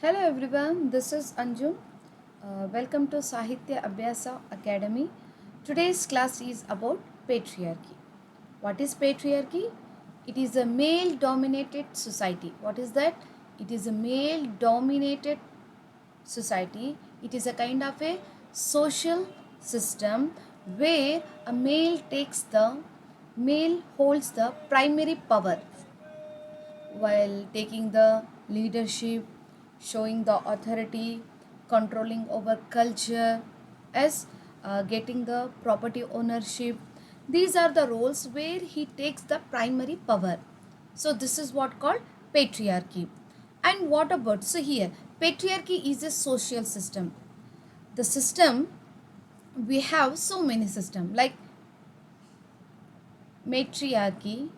Hello everyone, this is Anjum. Welcome to Sahitya Abyasa Academy. Today's class is about patriarchy. What is patriarchy? It is a male dominated society. What is that? It is a male dominated society. It is a kind of a social system where a male holds the primary power while taking the leadership, showing the authority, controlling over culture, as getting the property ownership. These are the roles where he takes the primary power. So this is what called patriarchy. And what about, so here, patriarchy is a social system. The system, we have so many systems like matriarchy,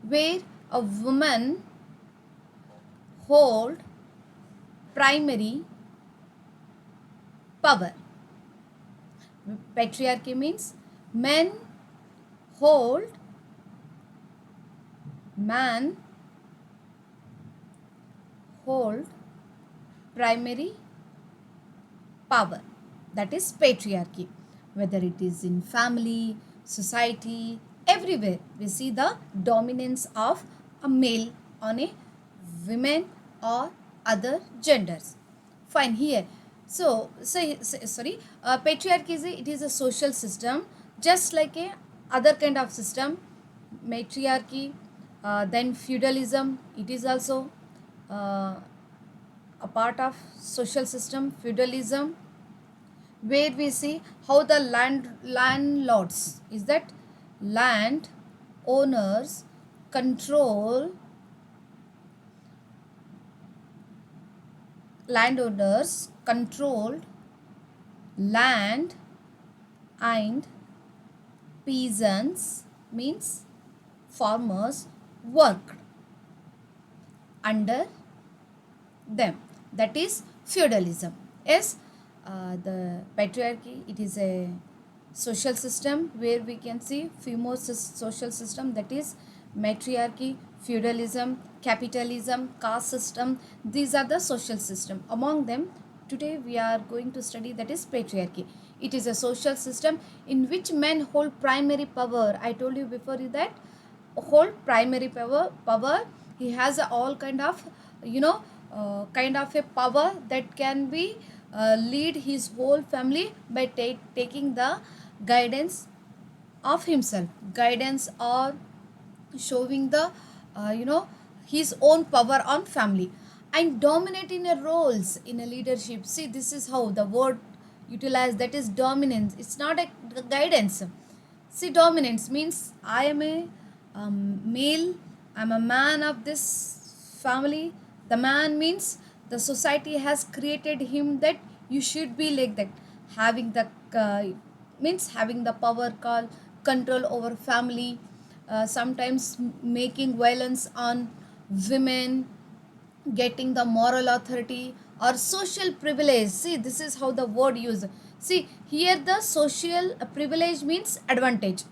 where a woman hold primary power. Patriarchy means men hold man hold primary power. That is patriarchy. Whether it is in family, society, everywhere we see the dominance of a male on a women or other genders. Fine here. Patriarchy is a social system just like a other kind of system, matriarchy, then feudalism. It is also uh, a part of social system, feudalism, where we see how the landlords is that land owners control landowners controlled land and peasants means farmers worked under them. That is feudalism. Yes, the patriarchy, it is a social system where we can see few more social system, that is matriarchy, feudalism, capitalism, caste system. These are the social system. Among them, today we are going to study that is patriarchy. It is a social system in which men hold primary power. I told you before that hold primary power. He has all kind of kind of a power that can be lead his whole family by taking the guidance of himself, guidance or showing the his own power on family, and dominate in a roles in a leadership. See, this is how the word utilized, that is dominance. It's not a guidance. See, dominance means I am a male, I'm a man of this family. The man means the society has created him that you should be like that, having the means having the power call control over family, sometimes making violence on women, getting the moral authority or social privilege. See, this is how the word used. See, here the social privilege means advantage.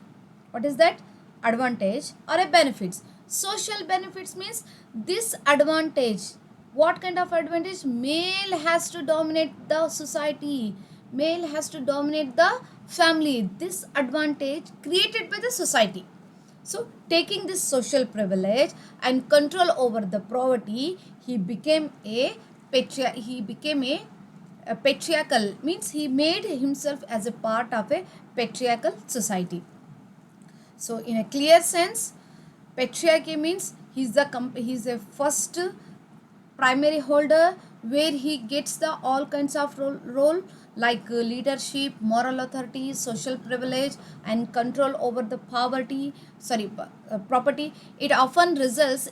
What is that? Advantage or a benefits. Social benefits means this advantage. What kind of advantage? Male has to dominate the society. Male has to dominate the family. This advantage created by the society. So, taking this social privilege and control over the poverty, he became a patriarchal, means he made himself as a part of a patriarchal society. So, in a clear sense, patriarchy means he's a first primary holder where he gets the all kinds of role like leadership, moral authority, social privilege and control over the property. It often results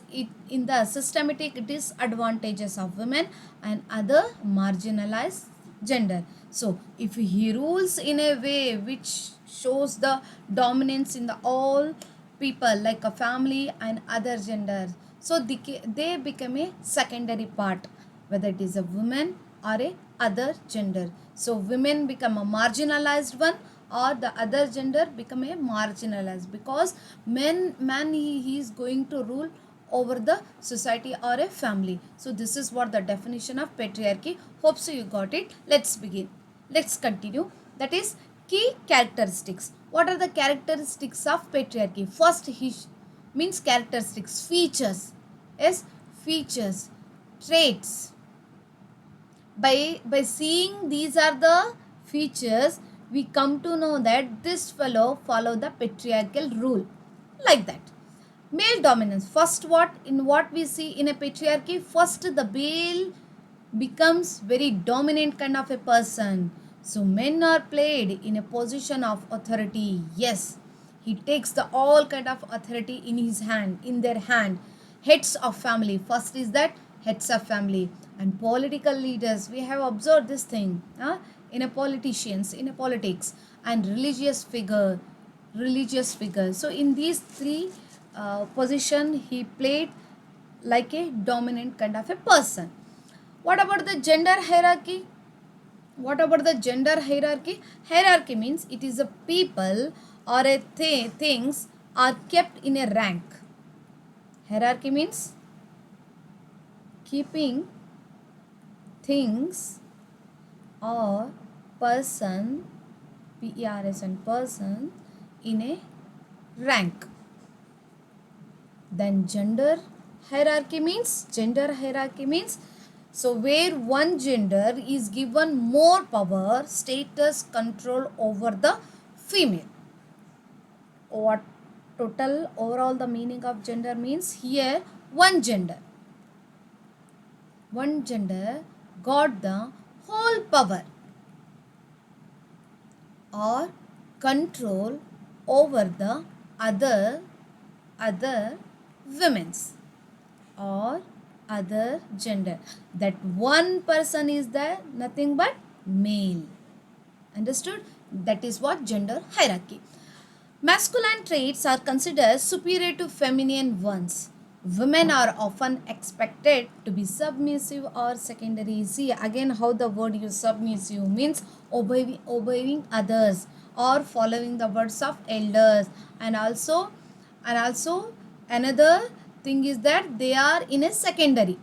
in the systematic disadvantages of women and other marginalized gender. So if he rules in a way which shows the dominance in the all people like a family and other genders, so they become a secondary part, whether it is a woman or a other gender. So women become a marginalized one or the other gender become a marginalized, because man he is going to rule over the society or a family. So this is what the definition of patriarchy. Hope so you got it. Let's begin. Let's continue. That is key characteristics. What are the characteristics of patriarchy? First, means characteristics, features. Yes, features, traits. By seeing these are the features, we come to know that this fellow follow the patriarchal rule, like that. Male dominance. First, what we see in a patriarchy, first the male becomes very dominant kind of a person. So men are played in a position of authority. Yes, he takes the all kind of authority in his hand, in their hand. Heads of family. First is that heads of family. And political leaders, we have observed this thing in a politicians, in a politics, and religious figure. So in these three position, he played like a dominant kind of a person. What about the gender hierarchy? What about the gender hierarchy? Hierarchy means it is a people or a things are kept in a rank. Hierarchy means keeping things or person, person, person in a rank. Then gender hierarchy means so where one gender is given more power, status, control over the female. What total overall the meaning of gender means here, one gender got the whole power or control over the other women's or other gender. That one person is the nothing but male. Understood? That is what gender hierarchy. Masculine traits are considered superior to feminine ones. Women are often expected to be submissive or secondary. See again how the word use submissive means obeying others or following the words of elders, and also another thing is that they are in a secondary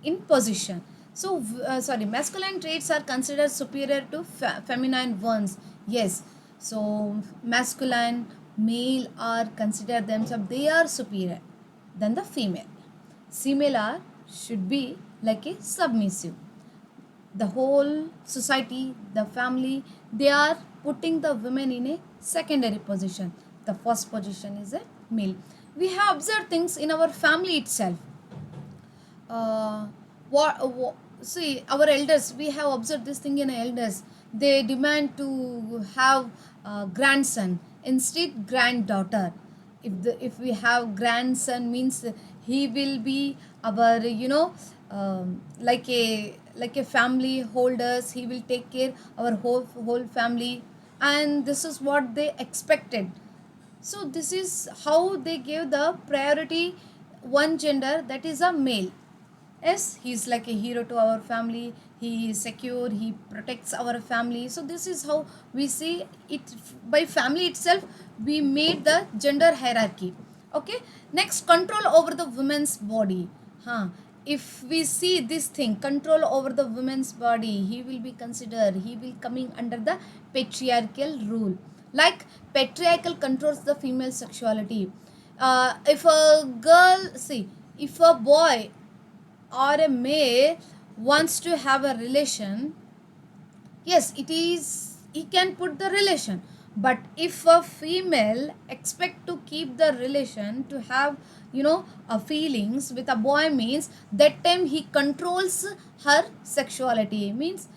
in position. So masculine traits are considered superior to feminine ones. Yes, so masculine male are considered themselves they are superior than the female. Female are should be like a submissive. The whole society, the family, they are putting the women in a secondary position. The first position is a male. We have observed things in our family itself. See our elders, we have observed this thing in elders. They demand to have grandson instead granddaughter. If we have grandson means he will be our like a family holders, he will take care our whole family, and this is what they expected. So this is how they gave the priority one gender, that is a male. Yes, he is like a hero to our family. He is secure. He protects our family. So this is how we see it. By family itself, we made the gender hierarchy. Okay. Next, control over the woman's body. If we see this thing, control over the woman's body, he will be considered, he will coming under the patriarchal rule. Like patriarchal controls the female sexuality. If a girl, see, if a boy or a male wants to have a relation, yes, he can put the relation. But if a female expect to keep the relation, to have a feelings with a boy, means that time he controls her sexuality, means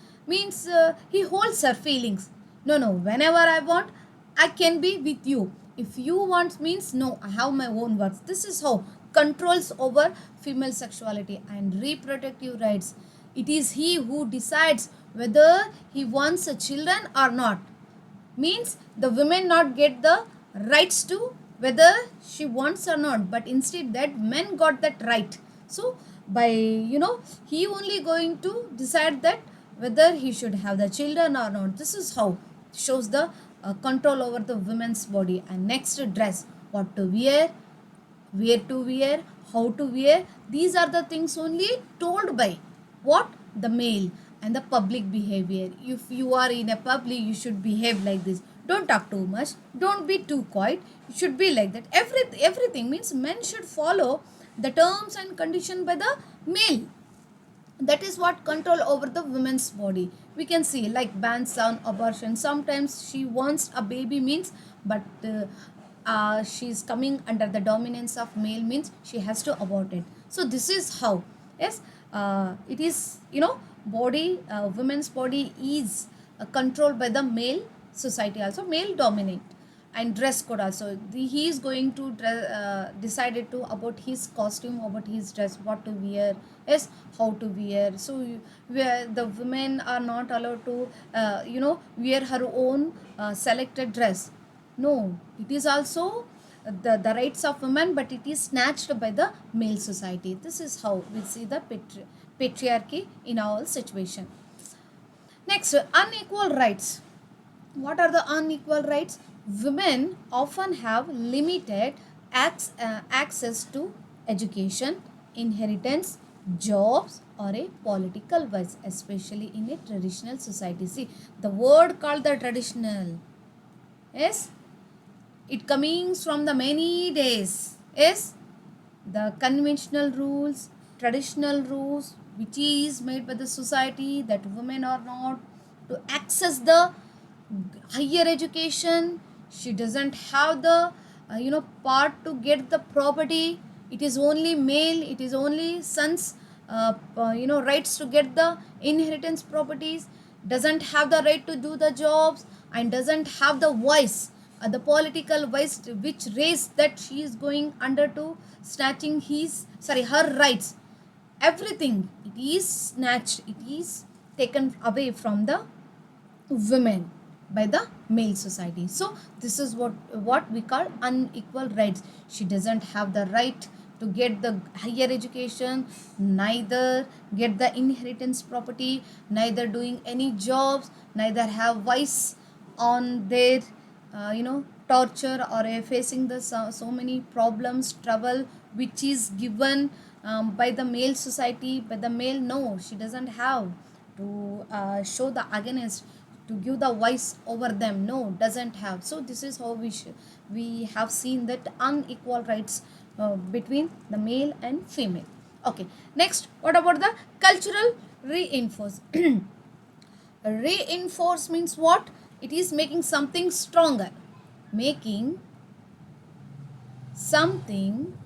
he holds her feelings. No, whenever I want, I can be with you. If you want means no, I have my own words. This is how controls over female sexuality and reproductive rights. It is he who decides whether he wants a children or not. Means the women not get the rights to whether she wants or not, but instead that men got that right. So by he only going to decide that whether he should have the children or not. This is how shows the control over the women's body. And next, dress, what to wear, where to wear, how to wear. These are the things only told by what? The male. And the public behavior. If you are in a public, you should behave like this. Don't talk too much. Don't be too quiet. You should be like that. Everything means men should follow the terms and condition by the male. That is what control over the women's body. We can see like bans on abortion. Sometimes she wants a baby means, but she's coming under the dominance of male means she has to abort it. So this is how, yes, it is, body, women's body is controlled by the male society, also male dominant. And dress code also, he is going to decided to about his costume, about his dress, what to wear, yes, how to wear. So where the women are not allowed to wear her own selected dress. No, it is also the rights of women, but it is snatched by the male society. This is how we see the patriarchy in all situation. Next, unequal rights. What are the unequal rights? Women often have limited access to education, inheritance, jobs, or a political voice, especially in a traditional society. See, the word called the traditional, yes, it coming from the many days, yes, the conventional rules, traditional rules, which is made by the society, that women are not to access the higher education. She doesn't have the part to get the property. It is only male, it is only sons rights to get the inheritance properties, doesn't have the right to do the jobs, and doesn't have the voice, the political voice, which race that she is going under to snatching her rights. Everything, it is snatched, it is taken away from the women by the male society. So this is what we call unequal rights. She doesn't have the right to get the higher education, neither get the inheritance property, neither doing any jobs, neither have voice on their torture, or facing the so many problems, trouble, which is given by the male society, by the male. No, she doesn't have to show the against, to give the voice over them. No, doesn't have. So this is how we have seen that unequal rights between the male and female. Okay, next, what about the cultural reinforce? Reinforce means what? It is making something stronger, making something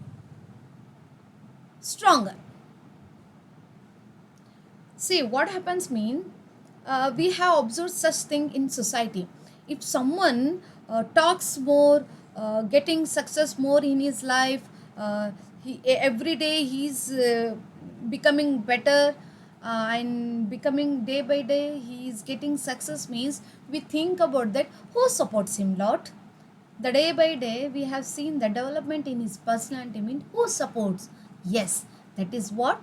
stronger. See, what happens mean, we have observed such thing in society. If someone talks more, getting success more in his life, every day he's becoming better, and becoming day by day he is getting success means, we think about that, who supports him lot. The day by day we have seen the development in his personality, mean who supports. Yes, that is what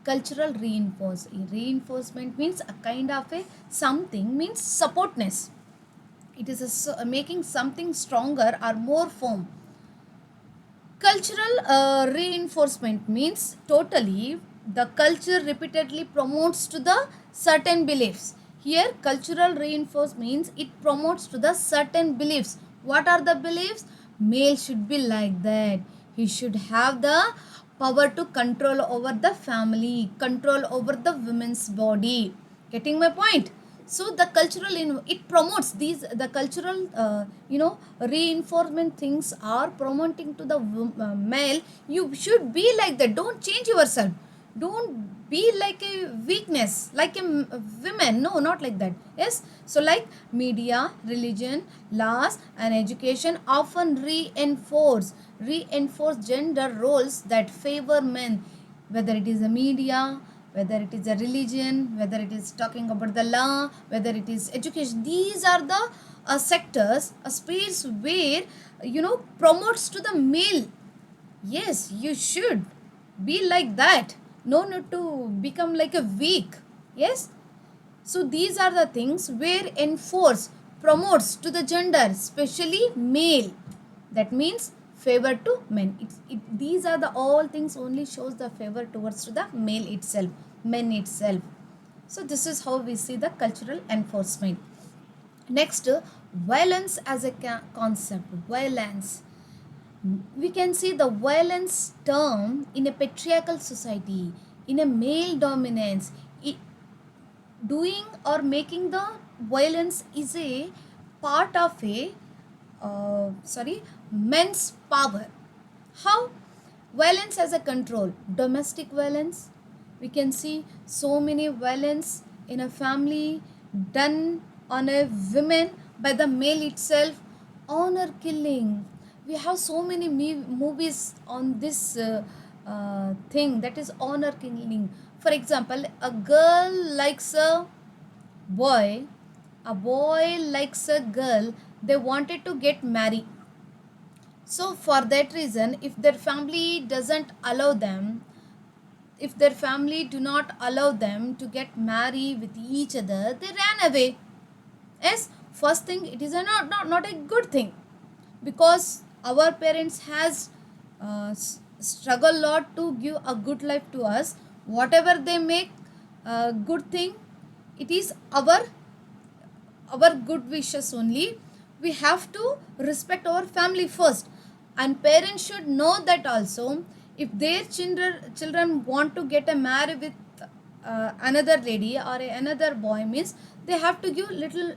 cultural reinforcement means. A kind of a something means supportness. It is making something stronger or more firm. Cultural reinforcement means totally the culture repeatedly promotes to the certain beliefs. Here cultural reinforcement means it promotes to the certain beliefs. What are the beliefs? Male should be like that. He should have the power to control over the family, control over the women's body. Getting my point? So the cultural it promotes these, the cultural reinforcement things are promoting to the male. You should be like that. Don't change yourself. Don't be like a weakness, like a women. No, not like that. Yes. So like media, religion, laws, and education often reinforce gender roles that favor men, whether it is a media, whether it is a religion, whether it is talking about the law, whether it is education. These are the sectors, a space where promotes to the male. Yes, you should be like that. No need to become like a weak. Yes. So these are the things where enforce promotes to the gender, especially male. That means favor to men. These are the all things only shows the favor towards to the male itself, men itself. So this is how we see the cultural enforcement. Next, violence as a concept. Violence. We can see the violence term in a patriarchal society, in a male dominance. Doing or making the violence is a part of a men's power. How? Violence as a control. Domestic violence. We can see so many violence in a family done on a woman by the male itself. Honor killing. We have so many movies on this thing, that is honor killing. For example, a girl likes boy a boy likes a girl, they wanted to get married. So for that reason, if their family doesn't allow them, if their family do not allow them to get married with each other, they ran away. Yes, first thing, it is not a good thing, because our parents has struggled a lot to give a good life to us. Whatever they make a good thing, it is our good wishes only. We have to respect our family first, and parents should know that also. If their children want to get a married with another lady or another boy, means they have to give little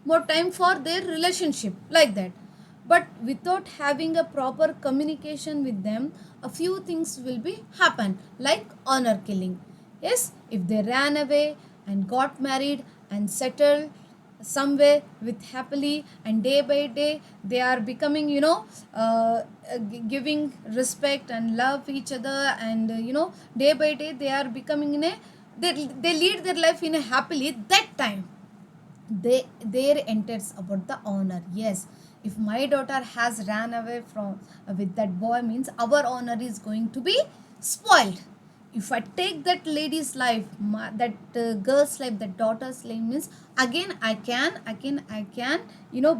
more time for their relationship, like that. But without having a proper communication with them, a few things will be happen, like honor killing. Yes, if they ran away and got married and settled somewhere with happily, and day by day they are becoming, giving respect and love each other, and day by day they are becoming in a, they lead their life in a happily. That time there enters about the honor. Yes, if my daughter has ran away from with that boy, means our honor is going to be spoiled. If I take that lady's life, that girl's life, that daughter's life, means again I can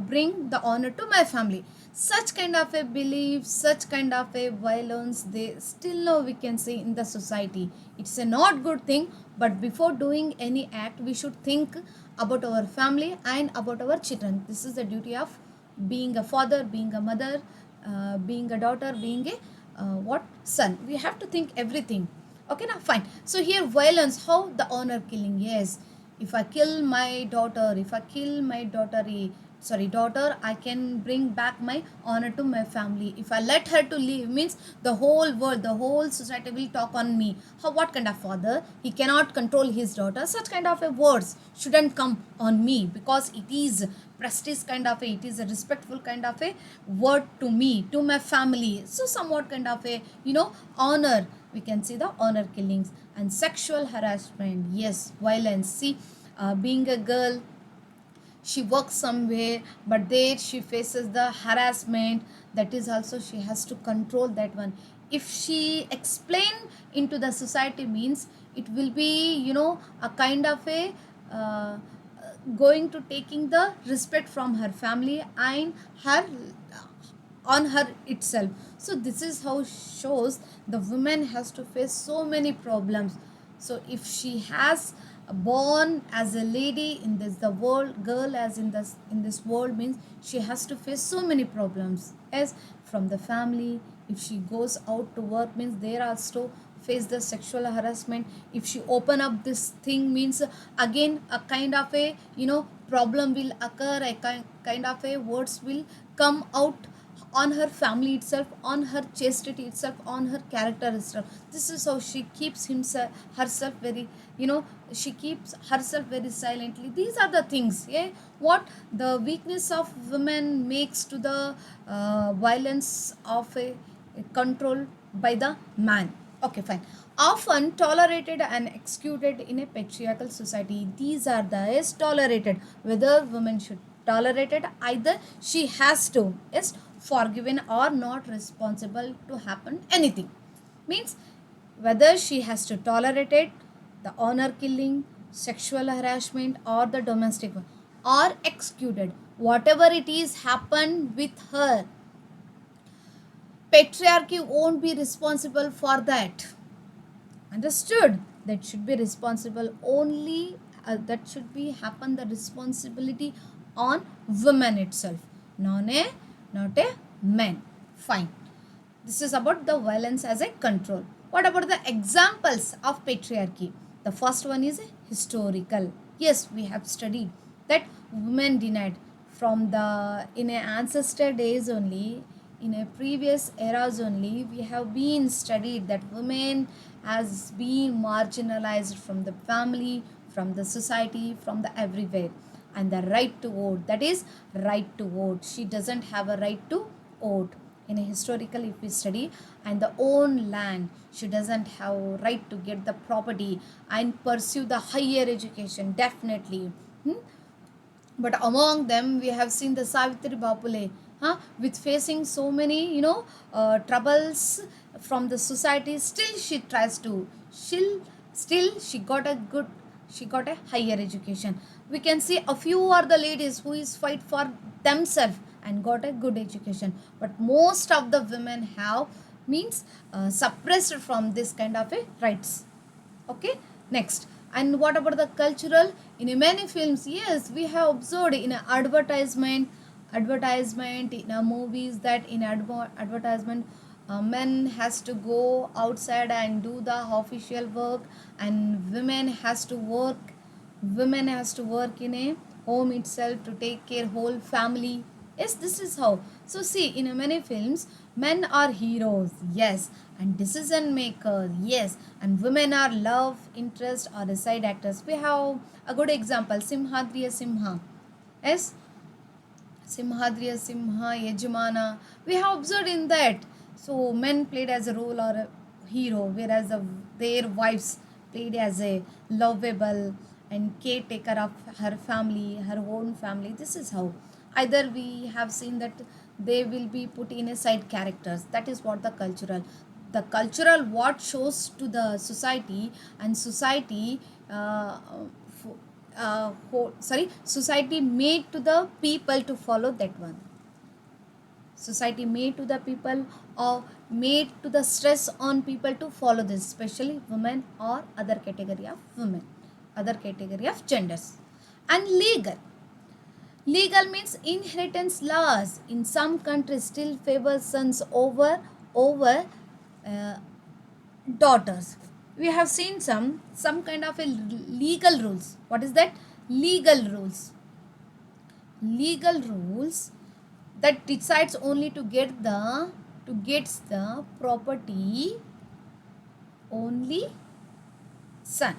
bring the honor to my family. Such kind of a belief, such kind of a violence, they still now we can see in the society. It's a not good thing. But before doing any act, we should think about our family and about our children. This is the duty of being a father, being a mother, being a daughter, being a son. We have to think everything. Okay, now fine. So here violence, how? The honor killing. Yes, if I kill my daughter, if I kill my daughter, I can bring back my honor to my family. If I let her to live, means the whole world, the whole society will talk on me. How? What kind of father? He cannot control his daughter. Such kind of a words shouldn't come on me, because it is prestige kind of a, it is a respectful kind of a word to me, to my family. So somewhat kind of a honor. We can see the honor killings. And sexual harassment. Yes, violence. See, being a girl, she works somewhere, but there she faces the harassment. That is also, she has to control that one. If she explain into the society, means it will be a kind of a going to taking the respect from her family and her on her itself. So this is how shows the woman has to face so many problems. So if she has born as a lady in this world, girl as in this world, means she has to face so many problems, as from the family. If she goes out to work, means there also face the sexual harassment. If she open up this thing, means again a kind of a problem will occur, a kind of a words will come out on her family itself, on her chastity itself, on her character itself. This is how she keeps herself very, she keeps herself very silently. These are the things, yeah, what the weakness of women makes to the violence of a control by the man. Okay, fine. Often tolerated and executed in a patriarchal society. These are the is tolerated. Whether women should tolerate it, either she has to, yes, forgiven or not responsible to happen anything. Means whether she has to tolerate it, the honor killing, sexual harassment, or the domestic one, or executed. Whatever it is happened with her, patriarchy won't be responsible for that. Understood? That should be responsible only, that should be happen the responsibility on women itself, not a men. Fine. This is about the violence as a control. What about the examples of patriarchy? The first one is historical. Yes, we have studied that women denied from the in a ancestor days only, in a previous eras only, we have been studied that women has been marginalized from the family, from the society, from the everywhere. And the right to vote, that is right to vote, she doesn't have a right to vote in a historical if we study. And the own land, she doesn't have right to get the property and pursue the higher education, definitely. But among them we have seen the Savitri Bapule, with facing so many troubles from the society, still she tries to, still she got a higher education. We can see a few are the ladies who is fight for themselves and got a good education, but most of the women have means suppressed from this kind of a rights. Okay, next. And what about the cultural? In many films, yes, we have observed in a advertisement in a movies, that in advertisement, men has to go outside and do the official work, and women has to work in a home itself to take care whole family. Yes, this is how. So see, in many films, men are heroes, yes, and decision makers, yes, and women are love interest or the side actors. We have a good example, Simhadriya Simha. Yes, Simhadriya Simha, Yajamana. We have observed in that. So men played as a role or a hero, whereas their wives played as a lovable and caretaker of her family, her own family. This is how. Either we have seen that they will be put in a side characters. That is what the cultural. The cultural what shows to the society, and society society made to the people to follow that one. Society made to the people, or made to the stress on people to follow this, especially women or other category of women, other category of genders. And legal means inheritance laws in some countries still favor sons over uh, daughters. We have seen some kind of a legal rules. What is that? Legal rules that decides only to gets the property only son,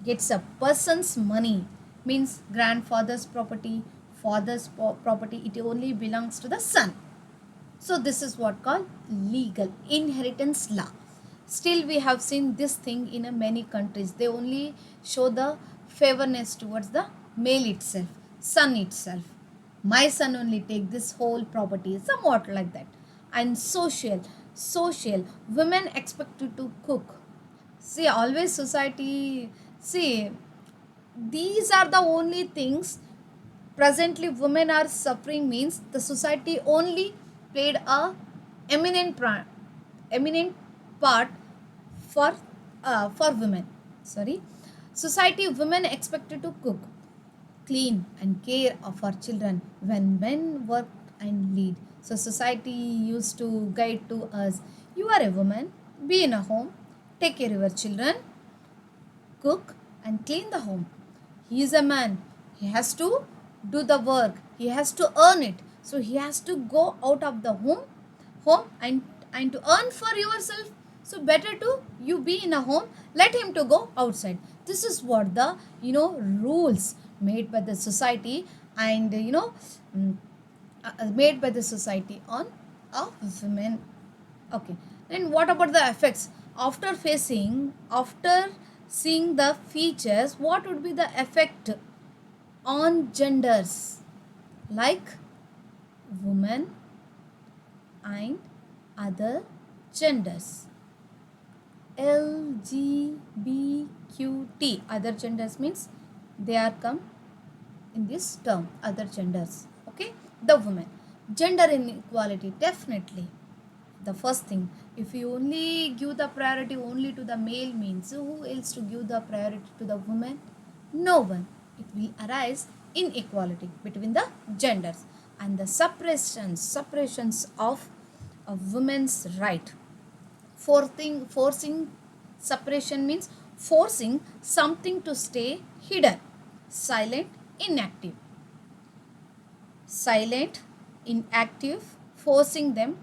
gets a person's money, means grandfather's property, father's property, it only belongs to the son. So this is what called legal inheritance law. Still we have seen this thing in many countries. They only show the favorness towards the male itself, son itself. My son only take this whole property, somewhat like that. And social, women expected to cook. See, always society, see, these are the only things presently women are suffering, means the society only played a eminent eminent part for women. Sorry, society, women expected to cook, clean and care of our children when men work and lead. So society used to guide to us, you are a woman, be in a home, take care of your children, cook and clean the home. He is a man, he has to do the work, he has to earn it, so he has to go out of the home and to earn for yourself. So better to you be in a home, let him to go outside. This is what the rules made by the society, and made by the society on women. Okay, and what about the effects after seeing the features? What would be the effect on genders, like women and other genders? LGBTQT, other genders means they are come in this term, other genders. Okay, the women, gender inequality, definitely the first thing, if you only give the priority only to the male means who else to give the priority to the woman? No one. It will arise inequality between the genders and the suppressions of a women's right. Forcing suppression means forcing something to stay hidden, silent, inactive. Silent, inactive, forcing them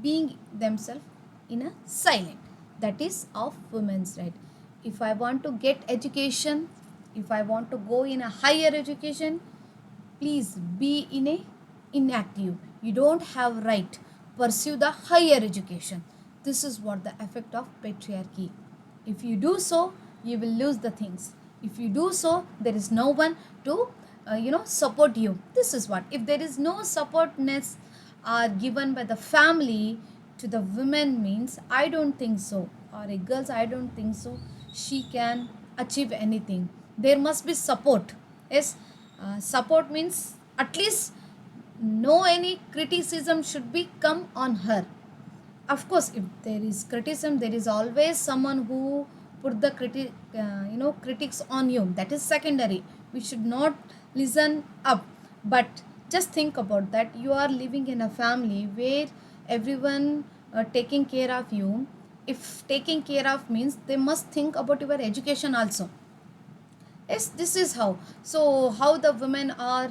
being themselves in a silent. That is of women's right. If I want to get education, if I want to go in a higher education, please be in a inactive. You don't have right. Pursue the higher education. This is what the effect of patriarchy. If you do so, you will lose the things. If you do so, there is no one to support you. This is what, if there is no supportness are given by the family to the women means, I don't think so, or a girls, I don't think so she can achieve anything. There must be support. Yes, support means at least no any criticism should be come on her. Of course, if there is criticism, there is always someone who put the critics on you. That is secondary. We should not listen up. But just think about that. You are living in a family where everyone taking care of you. If taking care of means, they must think about your education also. Yes, this is how. So how the women are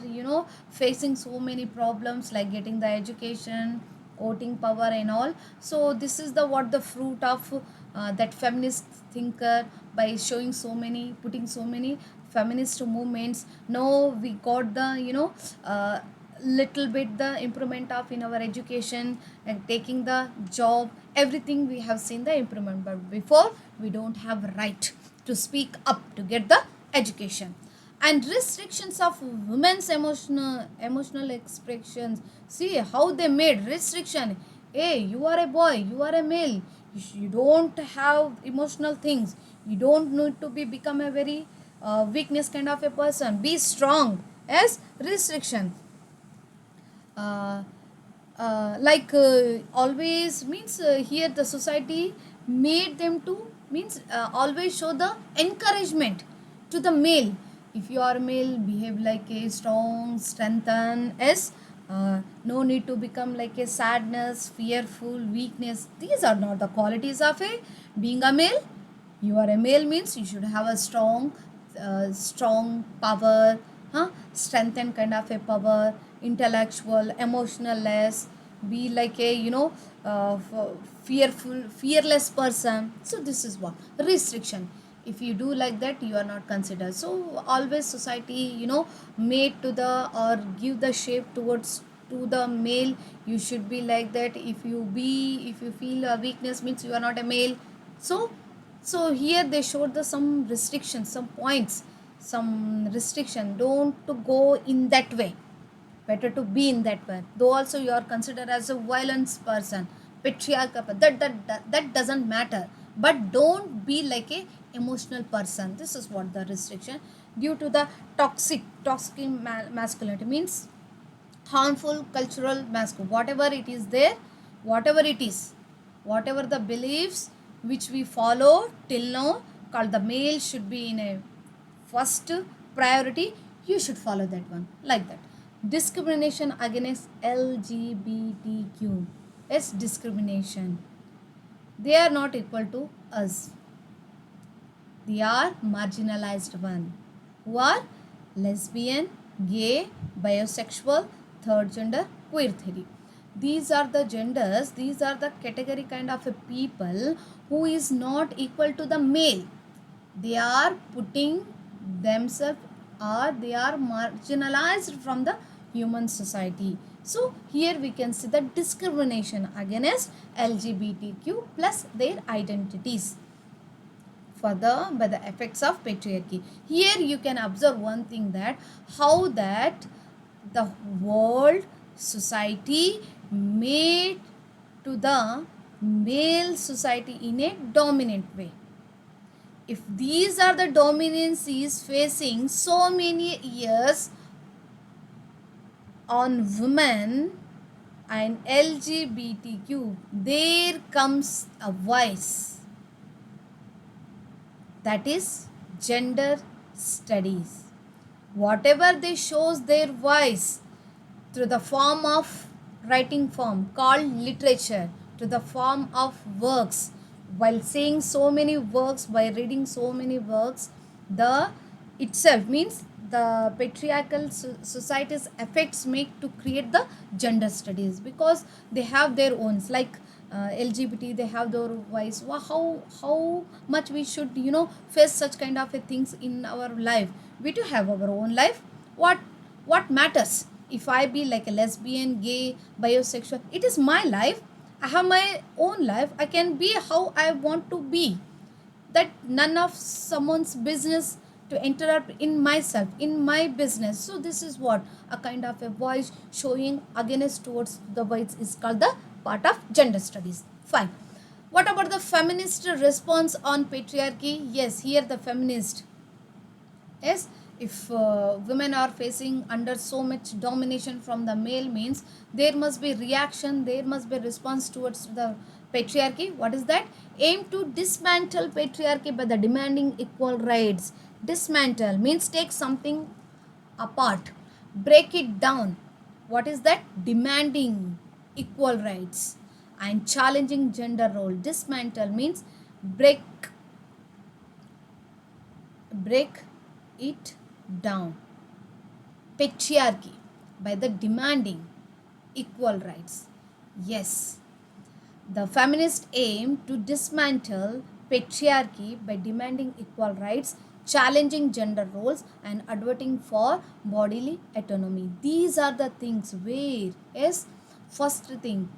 facing so many problems like getting the education, voting power and all. So this is the what the fruit of that feminist thinker, by showing so many, putting so many feminist movements. Now we got the little bit the improvement of in our education and taking the job, everything we have seen the improvement. But before, we don't have right to speak up to get the education. And restrictions of women's emotional expressions. See how they made restriction. Hey, you are a boy, you are a male, you don't have emotional things, you don't need to be become a very weakness kind of a person, be strong. As restriction, uh, always means here the society made them to means always show the encouragement to the male. If you are male, behave like a strong, strengthen. As no need to become like a sadness, fearful, weakness. These are not the qualities of a being a male. You are a male means you should have a strong power, strengthened kind of a power, intellectual, emotionless, be like a fearful, fearless person. So this is what restriction. If you do like that, you are not considered. So always society made to the or give the shape towards to the male. You should be like that. If you feel a weakness means you are not a male. So here they showed the some restrictions, some points, some restriction. Don't to go in that way. Better to be in that way. Though also you are considered as a violence person, patriarchal. That doesn't matter. But don't be like a emotional person. This is what the restriction. Due to the toxic masculinity means harmful cultural masculinity. Whatever it is there, whatever it is, whatever the beliefs which we follow till now, called the male should be in a first priority, you should follow that one like that. Discrimination against LGBTQ. Yes, discrimination. They are not equal to us. They are marginalized one, who are lesbian, gay, bisexual, third gender, queer theory. These are the genders, these are the category kind of a people who is not equal to the male. They are putting themselves, or they are marginalized from the human society. So here we can see the discrimination against LGBTQ plus their identities for by the effects of patriarchy. Here you can observe one thing, that how that the world society made to the male society in a dominant way. If these are the dominance is facing so many years on women, and LGBTQ, there comes a voice, that is gender studies. Whatever they shows their voice through the form of writing form called literature, to the form of works, while seeing so many works, by reading so many works, the itself means the patriarchal society's effects make to create the gender studies, because they have their own, like LGBT, they have their voice. How much we should face such kind of things in our life. We do have our own life. What matters if I be like a lesbian, gay, bisexual? It is my life. I have my own life. I can be how I want to be. That none of someone's business to interrupt in myself, in my business. So this is what a kind of a voice showing against towards the voice is called the part of gender studies. Fine. What about the feminist response on patriarchy? Yes, here the feminist, yes, if women are facing under so much domination from the male, means there must be reaction, there must be response towards the patriarchy. What is that? Aim to dismantle patriarchy by the demanding equal rights. Dismantle means take something apart, break it down. What is that? Demanding equal rights and challenging gender role. Dismantle means break it down. Patriarchy by the demanding equal rights. Yes, the feminists aim to dismantle patriarchy by demanding equal rights, challenging gender roles, and advocating for bodily autonomy. These are the things where, yes, first thing,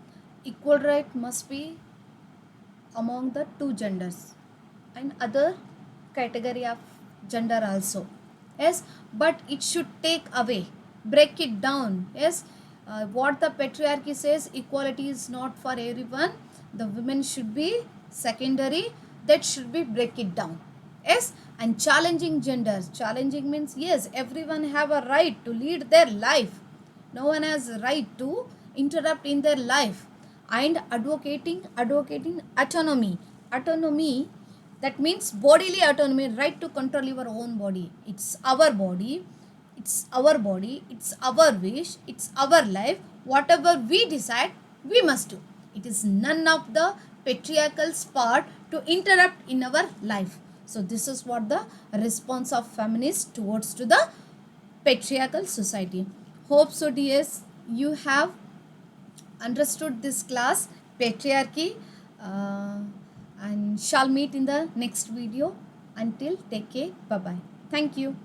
equal right must be among the two genders and other category of gender also. Yes, but it should take away, break it down. Yes, what the patriarchy says, equality is not for everyone, the women should be secondary, that should be break it down. Yes, and challenging genders. Challenging means yes, everyone have a right to lead their life, no one has a right to interrupt in their life. And advocating autonomy, that means bodily autonomy, right to control your own body. It's our body, it's our body, it's our wish, it's our life. Whatever we decide, we must do. It is none of the patriarchal's part to interrupt in our life. So this is what the response of feminists towards to the patriarchal society. Hope so, dears, you have understood this class, patriarchy, uh, and shall meet in the next video. Until, take care. Bye bye. Thank you.